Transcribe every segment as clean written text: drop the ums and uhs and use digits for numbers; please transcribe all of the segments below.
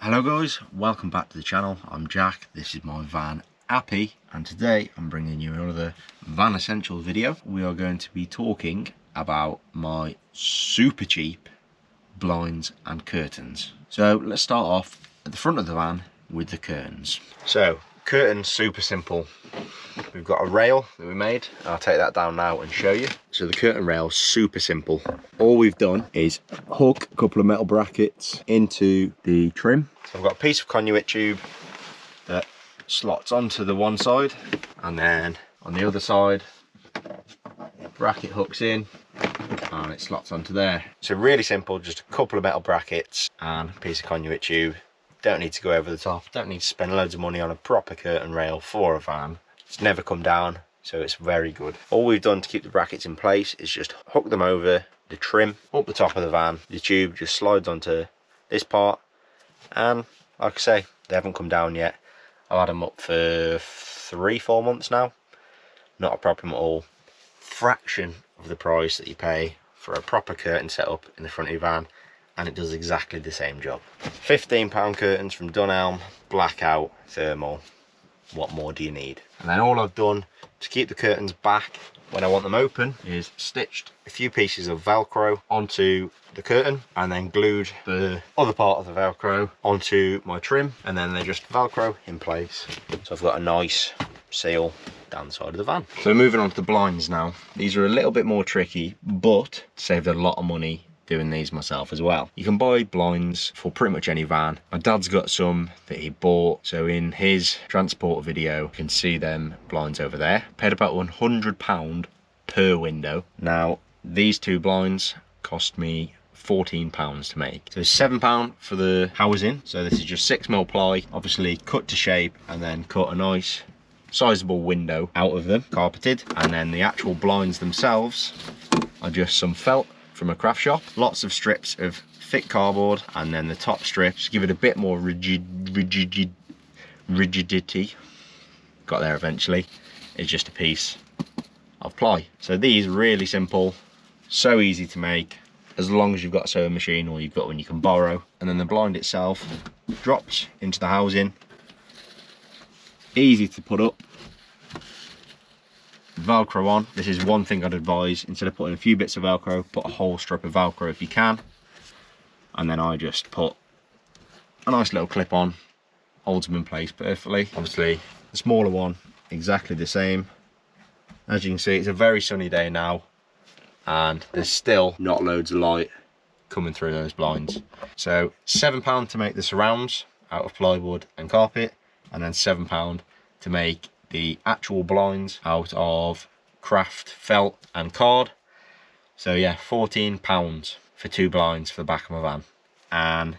Hello guys, welcome back to the channel. I'm Jack, this is my van Appy, and today I'm bringing you another van essentials video. We are going to be talking about my super cheap blinds and curtains. So let's start off at the front of the van with the curtains. So curtains, super simple. We've got a rail that we made. I'll take that down now and show you. So the curtain rail is super simple. All we've done is hook a couple of metal brackets into the trim. So I've got a piece of conduit tube that slots onto the one side, and then on the other side, bracket hooks in and it slots onto there. So really simple, just a couple of metal brackets and a piece of conduit tube. Don't need to go over the top, don't need to spend loads of money on a proper curtain rail for a van. It's never come down, so it's very good. All we've done to keep the brackets in place is just hook them over the trim up the top of the van. The tube just slides onto this part, and like I say, they haven't come down yet. I've had them up for 3-4 months now. Not a problem at all. Fraction of the price that you pay for a proper curtain setup in the front of your van, and it does exactly the same job. £15 curtains from Dunelm, blackout, thermal. What more do you need? And then all I've done to keep the curtains back when I want them open is stitched a few pieces of Velcro onto the curtain, and then glued the other part of the Velcro onto my trim, and then they just Velcro in place. So I've got a nice seal down the side of the van. So moving on to the blinds now. These are a little bit more tricky, but saved a lot of money doing these myself as well. You can buy blinds for pretty much any van. My dad's got some that he bought, so in his transport video you can see them blinds over there. Paid about £100 per window. Now these two blinds cost me £14 to make. So £7 for the housing. So this is just 6mm ply, obviously cut to shape, and then cut a nice sizable window out of them, carpeted. And then the actual blinds themselves are just some felt from a craft shop, lots of strips of thick cardboard, and then the top strips give it a bit more rigidity. Got there eventually. It's just a piece of ply. So these are really simple, so easy to make, as long as you've got a sewing machine or you've got one you can borrow. And then the blind itself drops into the housing, easy to put up. Velcro on. This is one thing I'd advise: instead of putting a few bits of Velcro, put a whole strip of Velcro if you can. And then I just put a nice little clip on, holds them in place perfectly. Obviously the smaller one exactly the same. As you can see, it's a very sunny day now, and there's still not loads of light coming through those blinds. So £7 to make the surrounds out of plywood and carpet, and then £7 to make the actual blinds out of craft felt and card. So yeah, £14 for 2 blinds for the back of my van. And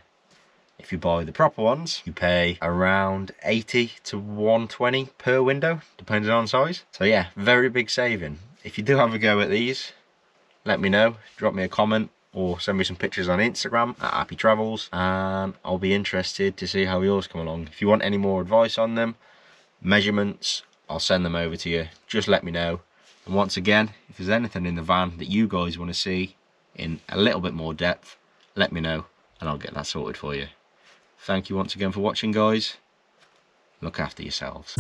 if you buy the proper ones, you pay around 80 to 120 per window, depending on size. So yeah, very big saving. If you do have a go at these, let me know, drop me a comment, or send me some pictures on Instagram at Happy Travels, and I'll be interested to see how yours come along. If you want any more advice on them, measurements, I'll send them over to you. Just let me know. And once again, if there's anything in the van that you guys want to see in a little bit more depth, let me know and I'll get that sorted for you. Thank you once again for watching, guys. Look after yourselves.